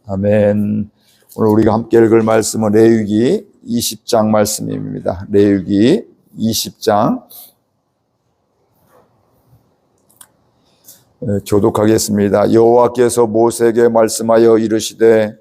아멘. 오늘 우리가 함께 읽을 말씀은 레위기 20장 말씀입니다. 레위기 20장 교독하겠습니다. 여호와께서 모세에게 말씀하여 이르시되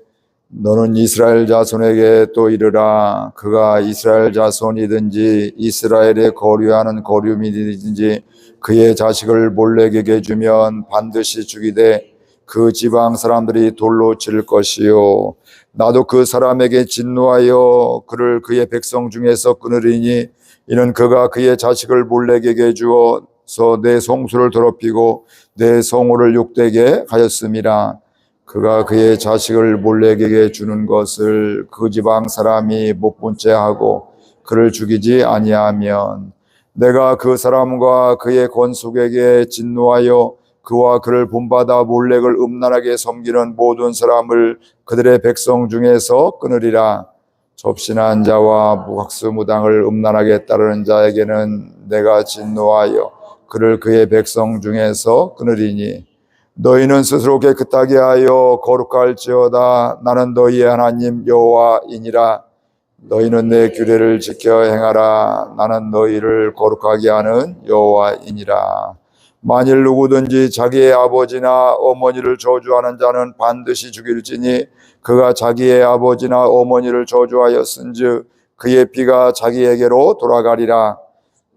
너는 이스라엘 자손에게 또 이르라. 그가 이스라엘 자손이든지 이스라엘에 거류하는 거류민이든지 그의 자식을 몰렉에게 주면 반드시 죽이되 그 지방 사람들이 돌로 칠 것이요 나도 그 사람에게 진노하여 그를 그의 백성 중에서 끊으리니 이는 그가 그의 자식을 몰렉에게 주어서 내 성수를 더럽히고 내 성호를 욕되게 하였음이라. 그가 그의 자식을 몰렉에게 주는 것을 그 지방 사람이 못 본 채 하고 그를 죽이지 아니하면 내가 그 사람과 그의 권속에게 진노하여 그와 그를 본받아 몰렉을 음란하게 섬기는 모든 사람을 그들의 백성 중에서 끊으리라. 접신한 자와 무학수무당을 음란하게 따르는 자에게는 내가 진노하여 그를 그의 백성 중에서 끊으리니 너희는 스스로 깨끗하게 하여 거룩할지어다. 나는 너희의 하나님 여호와이니라. 너희는 내 규례를 지켜 행하라. 나는 너희를 거룩하게 하는 여호와이니라. 만일 누구든지 자기의 아버지나 어머니를 저주하는 자는 반드시 죽일지니 그가 자기의 아버지나 어머니를 저주하였은즉 그의 피가 자기에게로 돌아가리라.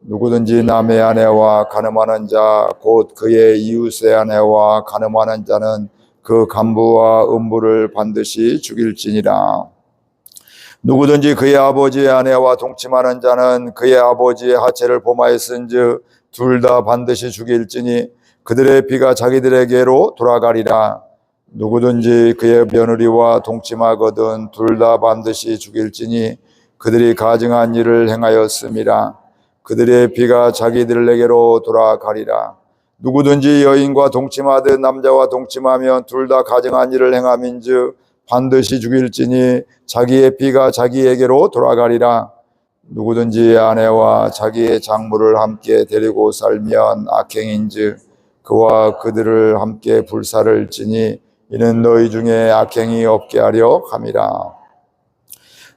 누구든지 남의 아내와 간음하는 자 곧 그의 이웃의 아내와 간음하는 자는 그 간부와 음부를 반드시 죽일지니라. 누구든지 그의 아버지의 아내와 동침하는 자는 그의 아버지의 하체를 범하였은즉 둘 다 반드시 죽일지니 그들의 피가 자기들에게로 돌아가리라. 누구든지 그의 며느리와 동침하거든 둘 다 반드시 죽일지니 그들이 가증한 일을 행하였음이라. 그들의 피가 자기들에게로 돌아가리라. 누구든지 여인과 동침하듯 남자와 동침하면 둘 다 가증한 일을 행함인즉 반드시 죽일지니 자기의 피가 자기에게로 돌아가리라. 누구든지 아내와 자기의 장모를 함께 데리고 살면 악행인즉 그와 그들을 함께 불사를 지니 이는 너희 중에 악행이 없게 하려 함이라.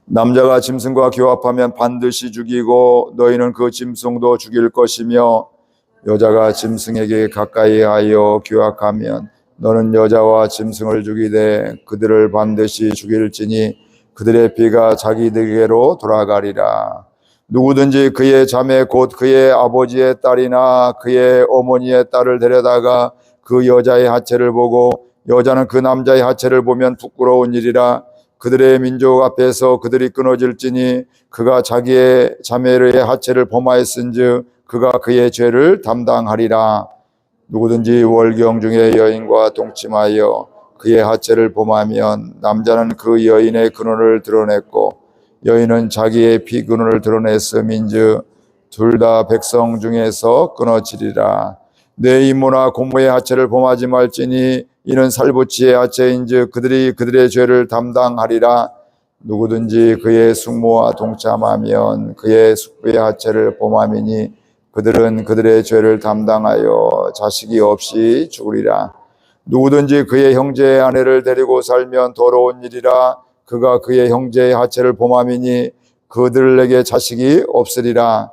남자가 짐승과 교합하면 반드시 죽이고 너희는 그 짐승도 죽일 것이며 여자가 짐승에게 가까이 하여 교합하면 너는 여자와 짐승을 죽이되 그들을 반드시 죽일지니 그들의 피가 자기들에게로 돌아가리라. 누구든지 그의 자매 곧 그의 아버지의 딸이나 그의 어머니의 딸을 데려다가 그 여자의 하체를 보고 여자는 그 남자의 하체를 보면 부끄러운 일이라. 그들의 민족 앞에서 그들이 끊어질지니 그가 자기의 자매의 하체를 범하였은즉 그가 그의 죄를 담당하리라. 누구든지 월경 중에 여인과 동침하여 그의 하체를 범하면 남자는 그 여인의 근원을 드러냈고 여인은 자기의 피근원을 드러냈음인즉 둘 다 백성 중에서 끊어지리라. 내 이모나 고모의 하체를 범하지 말지니 이는 살부치의 하체인즉 그들이 그들의 죄를 담당하리라. 누구든지 그의 숙모와 동참하면 그의 숙부의 하체를 범함이니 그들은 그들의 죄를 담당하여 자식이 없이 죽으리라. 누구든지 그의 형제의 아내를 데리고 살면 더러운 일이라. 그가 그의 형제의 하체를 범함이니 그들에게 자식이 없으리라.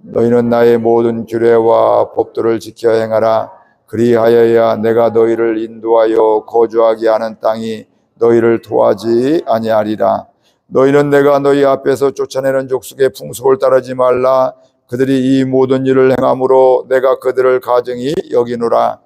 너희는 나의 모든 규례와 법도를 지켜 행하라. 그리하여야 내가 너희를 인도하여 거주하게 하는 땅이 너희를 토하지 아니하리라. 너희는 내가 너희 앞에서 쫓아내는 족속의 풍속을 따르지 말라. 그들이 이 모든 일을 행함으로 내가 그들을 가증히 여기노라.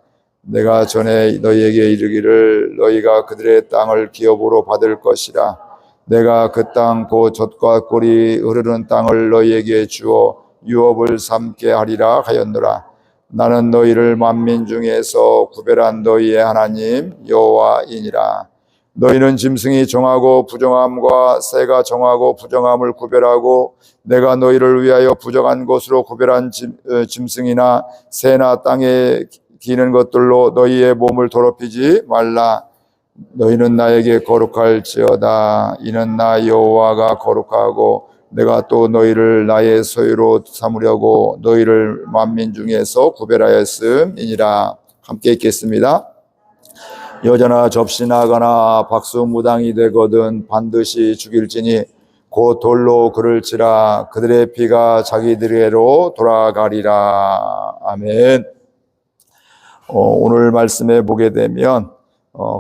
내가 전에 너희에게 이르기를 너희가 그들의 땅을 기업으로 받을 것이라. 내가 그 땅 곧 젖과 꿀이 흐르는 땅을 너희에게 주어 유업을 삼게 하리라 하였노라. 나는 너희를 만민 중에서 구별한 너희의 하나님 여호와이니라. 너희는 짐승이 정하고 부정함과 새가 정하고 부정함을 구별하고 내가 너희를 위하여 부정한 것으로 구별한 짐승이나 새나 땅에 기는 것들로 너희의 몸을 더럽히지 말라. 너희는 나에게 거룩할지어다. 이는 나 여호와가 거룩하고 내가 또 너희를 나의 소유로 삼으려고 너희를 만민 중에서 구별하였음이니라. 함께 읽겠습니다. 여자나 접신하거나 박수무당이 되거든 반드시 죽일지니 곧 돌로 그를 치라. 그들의 피가 자기들에게로 돌아가리라. 아멘. 오늘 말씀에 보게 되면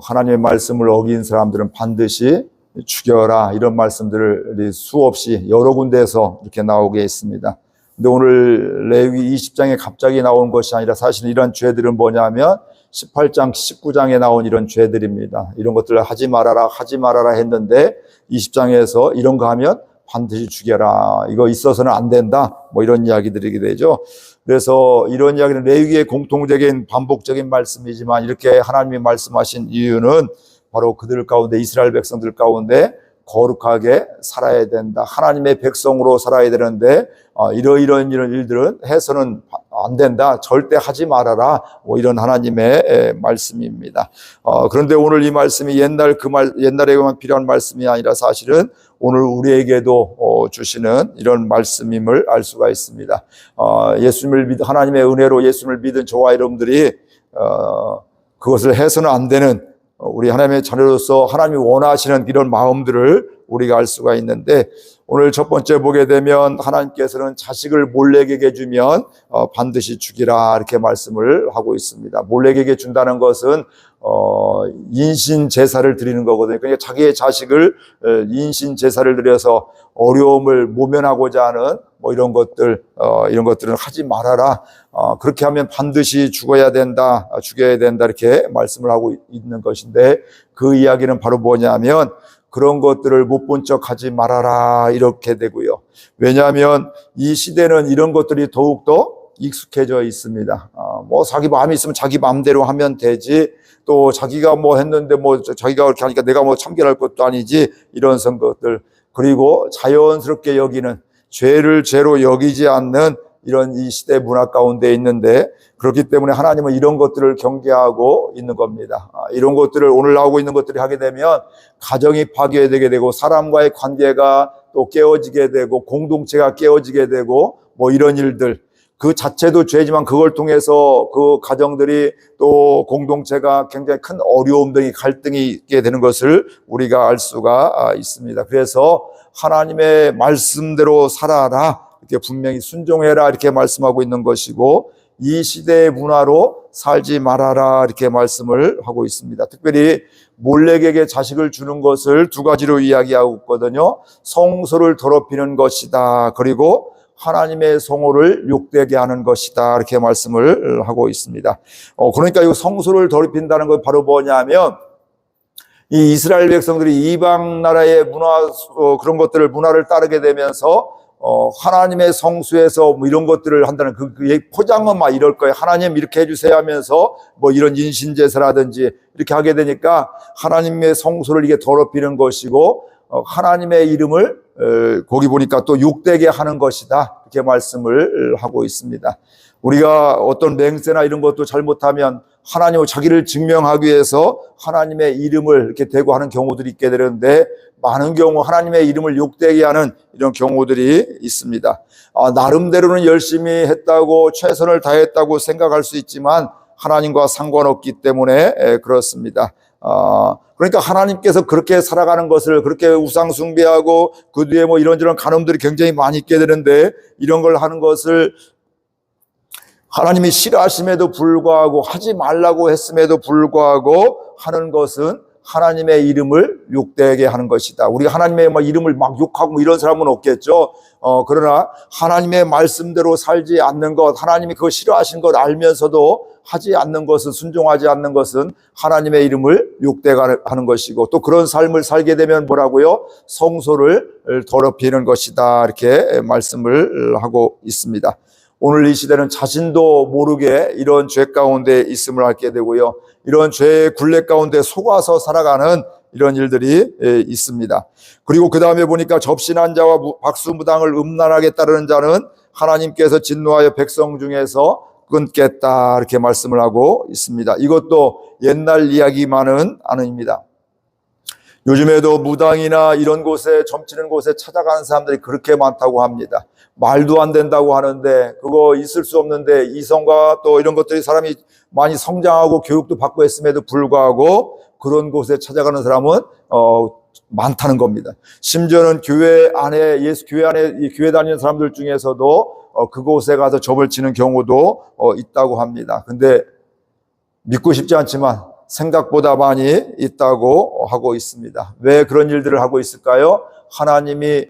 하나님의 말씀을 어긴 사람들은 반드시 죽여라, 이런 말씀들이 수없이 여러 군데에서 이렇게 나오게 있습니다. 근데 오늘 레위기 20장에 갑자기 나온 것이 아니라 사실 이런 죄들은 뭐냐면 18장, 19장에 나온 이런 죄들입니다. 이런 것들을 하지 말아라 했는데 20장에서 이런 거 하면 반드시 죽여라, 이거 있어서는 안 된다, 뭐 이런 이야기들이 되죠. 그래서 이런 이야기는 레위기의 공통적인 반복적인 말씀이지만 이렇게 하나님이 말씀하신 이유는 바로 그들 가운데, 이스라엘 백성들 가운데 거룩하게 살아야 된다, 하나님의 백성으로 살아야 되는데 이런 일들은 해서는 안 된다, 절대 하지 말아라, 뭐 이런 하나님의 말씀입니다. 그런데 오늘 이 말씀이 옛날에만 필요한 말씀이 아니라 사실은 오늘 우리에게도 주시는 이런 말씀임을 알 수가 있습니다. 하나님의 은혜로 예수님을 믿은 저와 여러분들이 그것을 해서는 안 되는, 우리 하나님의 자녀로서 하나님이 원하시는 이런 마음들을 우리가 알 수가 있는데, 오늘 첫 번째 보게 되면 하나님께서는 자식을 몰래에게 주면 반드시 죽이라, 이렇게 말씀을 하고 있습니다. 몰래에게 준다는 것은 인신 제사를 드리는 거거든요. 그러니까 자기의 자식을 인신 제사를 드려서 어려움을 모면하고자 하는 뭐 이런 것들은 하지 말아라. 그렇게 하면 반드시 죽어야 된다, 죽여야 된다, 이렇게 말씀을 하고 있는 것인데, 그 이야기는 바로 뭐냐면 그런 것들을 못 본 척 하지 말아라, 이렇게 되고요. 왜냐하면 이 시대는 이런 것들이 더욱더 익숙해져 있습니다. 뭐 자기 마음이 있으면 자기 마음대로 하면 되지, 또 자기가 뭐 했는데 뭐 자기가 그렇게 하니까 내가 뭐 참견할 것도 아니지, 이런 것들, 그리고 자연스럽게 여기는, 죄를 죄로 여기지 않는 이런 이 시대 문화 가운데 있는데, 그렇기 때문에 하나님은 이런 것들을 경계하고 있는 겁니다. 이런 것들을, 오늘 나오고 있는 것들이 하게 되면 가정이 파괴되게 되고, 사람과의 관계가 또 깨어지게 되고, 공동체가 깨어지게 되고, 뭐 이런 일들, 그 자체도 죄지만 그걸 통해서 그 가정들이 또 공동체가 굉장히 큰 어려움들이, 갈등이 있게 되는 것을 우리가 알 수가 있습니다. 그래서 하나님의 말씀대로 살아라, 이렇게 분명히 순종해라, 이렇게 말씀하고 있는 것이고, 이 시대의 문화로 살지 말아라, 이렇게 말씀을 하고 있습니다. 특별히 몰렉에게 자식을 주는 것을 두 가지로 이야기하고 있거든요. 성소를 더럽히는 것이다, 그리고 하나님의 성호를 욕되게 하는 것이다, 이렇게 말씀을 하고 있습니다. 그러니까 이 성소를 더럽힌다는 건 바로 뭐냐면, 이 이스라엘 백성들이 이방 나라의 그런 문화를 따르게 되면서 하나님의 성수에서 뭐 이런 것들을 한다는 그 포장은 막 이럴 거예요. 하나님 이렇게 해주세요 하면서 뭐 이런 인신제사라든지 이렇게 하게 되니까 하나님의 성소를 이게 더럽히는 것이고, 하나님의 이름을 거기 보니까 또 욕되게 하는 것이다, 이렇게 말씀을 하고 있습니다. 우리가 어떤 맹세나 이런 것도 잘못하면 하나님을 자기를 증명하기 위해서 하나님의 이름을 이렇게 대고 하는 경우들이 있게 되는데, 많은 경우 하나님의 이름을 욕되게 하는 이런 경우들이 있습니다. 나름대로는 열심히 했다고, 최선을 다했다고 생각할 수 있지만 하나님과 상관없기 때문에 그렇습니다. 그러니까 하나님께서 그렇게 살아가는 것을, 그렇게 우상 숭배하고 그 뒤에 뭐 이런저런 간음들이 굉장히 많이 있게 되는데, 이런 걸 하는 것을 하나님이 싫어하심에도 불구하고, 하지 말라고 했음에도 불구하고 하는 것은 하나님의 이름을 욕되게 하는 것이다. 우리가 하나님의 이름을 막 욕하고 뭐 이런 사람은 없겠죠. 그러나 하나님의 말씀대로 살지 않는 것, 하나님이 그거 싫어하신 것 알면서도 하지 않는 것은, 순종하지 않는 것은 하나님의 이름을 욕되게 하는 것이고, 또 그런 삶을 살게 되면 뭐라고요? 성소를 더럽히는 것이다, 이렇게 말씀을 하고 있습니다. 오늘 이 시대는 자신도 모르게 이런 죄 가운데 있음을 알게 되고요, 이런 죄의 굴레 가운데 속아서 살아가는 이런 일들이 있습니다. 그리고 그 다음에 보니까 접신한 자와 박수무당을 음란하게 따르는 자는 하나님께서 진노하여 백성 중에서 끊겠다, 이렇게 말씀을 하고 있습니다. 이것도 옛날 이야기만은 아닙니다. 요즘에도 무당이나 이런 곳에 점치는 곳에 찾아가는 사람들이 그렇게 많다고 합니다. 말도 안 된다고 하는데 그거 있을 수 없는데 이성과 또 이런 것들이 사람이 많이 성장하고 교육도 받고 했음에도 불구하고 그런 곳에 찾아가는 사람은 많다는 겁니다. 심지어는 교회 안에 교회 다니는 사람들 중에서도 그곳에 가서 접을 치는 경우도 있다고 합니다. 근데 믿고 싶지 않지만 생각보다 많이 있다고 하고 있습니다. 왜 그런 일들을 하고 있을까요? 하나님을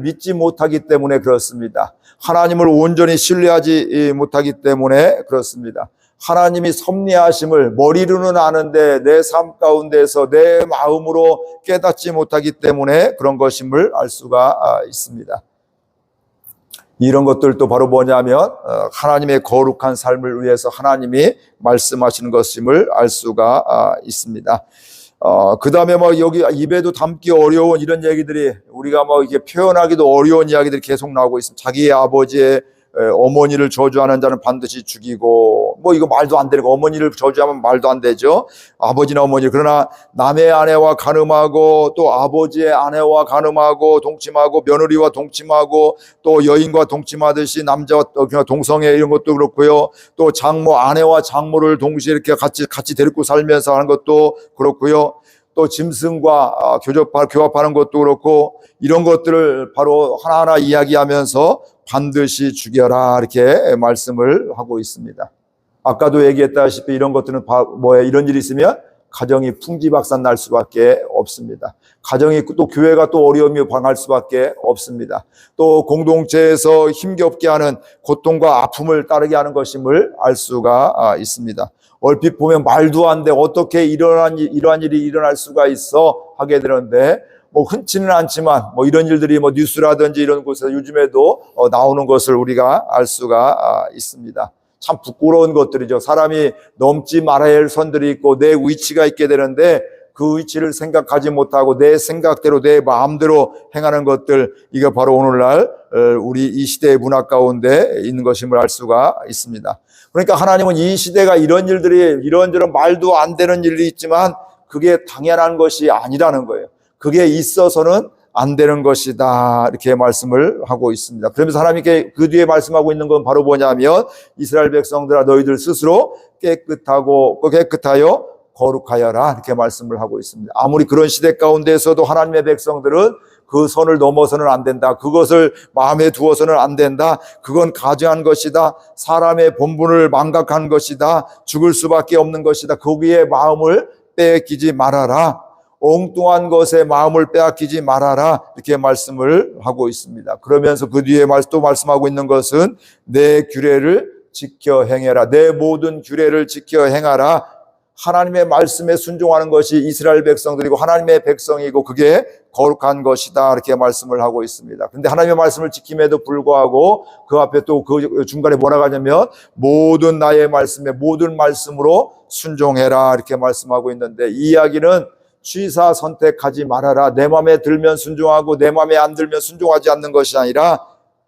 믿지 못하기 때문에 그렇습니다. 하나님을 온전히 신뢰하지 못하기 때문에 그렇습니다. 하나님이 섭리하심을 머리로는 아는데 내 삶 가운데서 내 마음으로 깨닫지 못하기 때문에 그런 것임을 알 수가 있습니다. 이런 것들도 바로 뭐냐면 하나님의 거룩한 삶을 위해서 하나님이 말씀하시는 것임을 알 수가 있습니다. 그 다음에 여기 입에도 담기 어려운 이런 얘기들이 우리가 이게 표현하기도 어려운 이야기들이 계속 나오고 있습니다. 자기의 아버지의 어머니를 저주하는 자는 반드시 죽이고 이거 말도 안 되는 거. 어머니를 저주하면 말도 안 되죠. 아버지나 어머니. 그러나 남의 아내와 간음하고 또 아버지의 아내와 간음하고 동침하고 며느리와 동침하고 또 여인과 동침하듯이 남자와 동성애 이런 것도 그렇고요. 또 장모 아내와 장모를 동시에 이렇게 같이 데리고 살면서 하는 것도 그렇고요. 또 짐승과 교합하는 것도 그렇고 이런 것들을 바로 하나하나 이야기하면서 반드시 죽여라 이렇게 말씀을 하고 있습니다. 아까도 얘기했다시피 이런 것들은 이런 일이 있으면 가정이 풍지박산 날 수밖에 없습니다. 가정이 또 교회가 또 어려움이 방할 수밖에 없습니다. 또 공동체에서 힘겹게 하는 고통과 아픔을 따르게 하는 것임을 알 수가 있습니다. 얼핏 보면 말도 안 돼 어떻게 이러한 일이 일어날 수가 있어 하게 되는데 흔치는 않지만 이런 일들이 뉴스라든지 이런 곳에서 요즘에도 나오는 것을 우리가 알 수가 있습니다. 참 부끄러운 것들이죠. 사람이 넘지 말아야 할 선들이 있고 내 위치가 있게 되는데 그 위치를 생각하지 못하고 내 생각대로 내 마음대로 행하는 것들, 이게 바로 오늘날 우리 이 시대의 문화 가운데 있는 것임을 알 수가 있습니다. 그러니까 하나님은 이 시대가 이런 일들이 이런저런 말도 안 되는 일이 있지만 그게 당연한 것이 아니라는 거예요. 그게 있어서는 안 되는 것이다 이렇게 말씀을 하고 있습니다. 그러면서 하나님께 그 뒤에 말씀하고 있는 건 바로 뭐냐면 이스라엘 백성들아 너희들 스스로 깨끗하여 거룩하여라 이렇게 말씀을 하고 있습니다. 아무리 그런 시대 가운데서도 하나님의 백성들은 그 선을 넘어서는 안 된다. 그것을 마음에 두어서는 안 된다. 그건 가증한 것이다. 사람의 본분을 망각한 것이다. 죽을 수밖에 없는 것이다. 거기에 마음을 빼앗기지 말아라. 엉뚱한 것에 마음을 빼앗기지 말아라 이렇게 말씀을 하고 있습니다. 그러면서 그 뒤에 또 말씀하고 있는 것은 내 규례를 지켜 행해라. 내 모든 규례를 지켜 행하라. 하나님의 말씀에 순종하는 것이 이스라엘 백성들이고 하나님의 백성이고 그게 거룩한 것이다 이렇게 말씀을 하고 있습니다. 그런데 하나님의 말씀을 지킴에도 불구하고 그 앞에 또 그 중간에 뭐라고 하냐면 모든 나의 말씀에 모든 말씀으로 순종해라 이렇게 말씀하고 있는데 이 이야기는 취사 선택하지 말아라. 내 마음에 들면 순종하고 내 마음에 안 들면 순종하지 않는 것이 아니라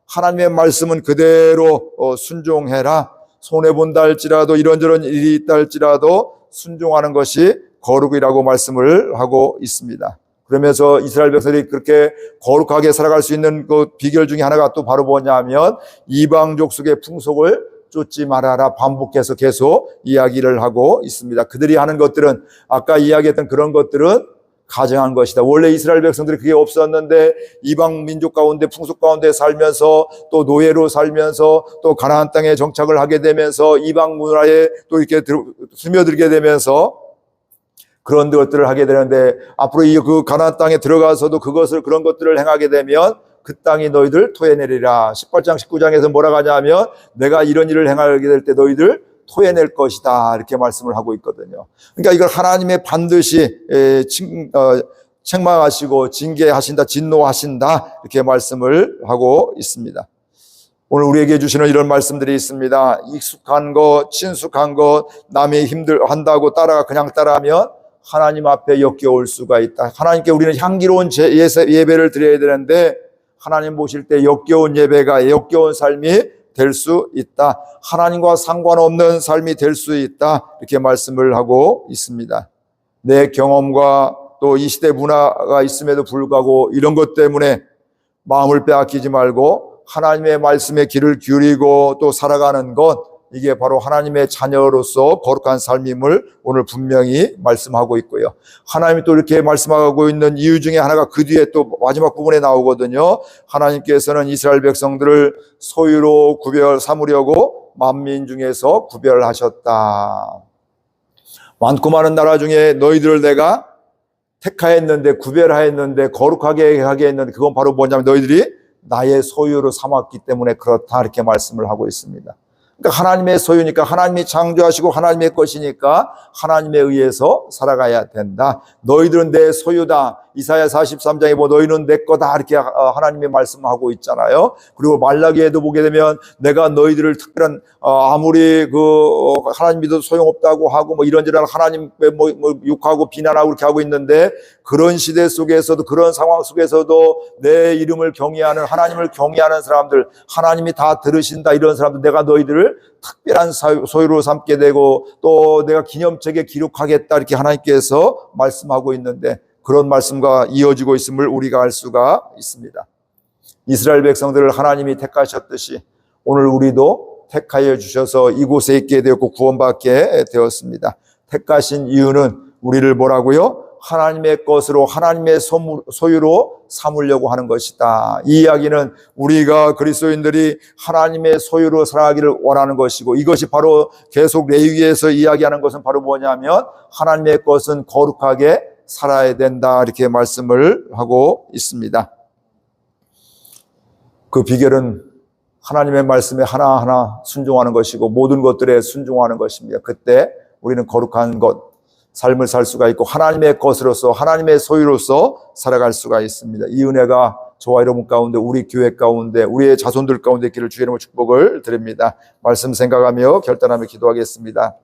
하나님의 말씀은 그대로 순종해라. 손해본다 할지라도 이런저런 일이 있다 할지라도 순종하는 것이 거룩이라고 말씀을 하고 있습니다. 그러면서 이스라엘 백성들이 그렇게 거룩하게 살아갈 수 있는 그 비결 중에 하나가 또 바로 뭐냐면 이방 족속의 풍속을 쫓지 말아라 반복해서 계속 이야기를 하고 있습니다. 그들이 하는 것들은 아까 이야기했던 그런 것들은 가증한 것이다. 원래 이스라엘 백성들이 그게 없었는데 이방 민족 가운데 풍속 가운데 살면서 또 노예로 살면서 또 가나안 땅에 정착을 하게 되면서 이방 문화에 또 이렇게 스며들게 되면서 그런 것들을 하게 되는데 앞으로 그 가나안 땅에 들어가서도 그런 것들을 행하게 되면 그 땅이 너희들 토해내리라. 18장 19장에서 뭐라고 하냐면 내가 이런 일을 행하게 될 때 너희들 토해낼 것이다 이렇게 말씀을 하고 있거든요. 그러니까 이걸 하나님의 반드시 책망하시고 징계하신다 진노하신다 이렇게 말씀을 하고 있습니다. 오늘 우리에게 주시는 이런 말씀들이 있습니다. 익숙한 것 친숙한 것 남의 한다고 그냥 따라하면 하나님 앞에 역겨울 수가 있다. 하나님께 우리는 향기로운 예배를 드려야 되는데 하나님 보실 때 역겨운 예배가 역겨운 삶이 될 수 있다. 하나님과 상관없는 삶이 될 수 있다. 이렇게 말씀을 하고 있습니다. 내 경험과 또 이 시대 문화가 있음에도 불구하고 이런 것 때문에 마음을 빼앗기지 말고 하나님의 말씀에 귀를 기울이고 또 살아가는 것, 이게 바로 하나님의 자녀로서 거룩한 삶임을 오늘 분명히 말씀하고 있고요. 하나님이 또 이렇게 말씀하고 있는 이유 중에 하나가 그 뒤에 또 마지막 부분에 나오거든요. 하나님께서는 이스라엘 백성들을 소유로 삼으려고 만민 중에서 구별하셨다. 많고 많은 나라 중에 너희들을 내가 택하였는데, 구별하였는데, 거룩하게 하게 했는데, 그건 바로 뭐냐면 너희들이 나의 소유로 삼았기 때문에 그렇다, 이렇게 말씀을 하고 있습니다. 그러니까 하나님의 소유니까, 하나님이 창조하시고 하나님의 것이니까 하나님에 의해서 살아가야 된다. 너희들은 내 소유다. 이사야 43장에 뭐 너희는 내 거다, 이렇게 하나님이 말씀하고 있잖아요. 그리고 말라기에도 보게 되면 내가 너희들을 특별한 아무리 하나님 믿어도 소용없다고 하고 뭐 이런저런 하나님 뭐 욕하고 비난하고 그렇게 하고 있는데, 그런 시대 속에서도, 그런 상황 속에서도 내 이름을 경외하는, 하나님을 경외하는 사람들, 하나님이 다 들으신다, 이런 사람들 내가 너희들을 특별한 소유로 삼게 되고 또 내가 기념책에 기록하겠다, 이렇게 하나님께서 말씀하고 있는데, 그런 말씀과 이어지고 있음을 우리가 알 수가 있습니다. 이스라엘 백성들을 하나님이 택하셨듯이 오늘 우리도 택하여 주셔서 이곳에 있게 되었고 구원받게 되었습니다. 택하신 이유는 우리를 뭐라고요? 하나님의 것으로, 하나님의 소유로 삼으려고 하는 것이다. 이 이야기는 우리가 그리스도인들이 하나님의 소유로 살아가기를 원하는 것이고, 이것이 바로 계속 레위기에서 이야기하는 것은 바로 뭐냐면 하나님의 것은 거룩하게 살아야 된다, 이렇게 말씀을 하고 있습니다. 그 비결은 하나님의 말씀에 하나하나 순종하는 것이고 모든 것들에 순종하는 것입니다. 그때 우리는 거룩한 것, 삶을 살 수가 있고 하나님의 것으로서, 하나님의 소유로서 살아갈 수가 있습니다. 이 은혜가 저와 여러분 가운데, 우리 교회 가운데, 우리의 자손들 가운데 있기를 주의 이름으로 축복을 드립니다. 말씀 생각하며 결단하며 기도하겠습니다.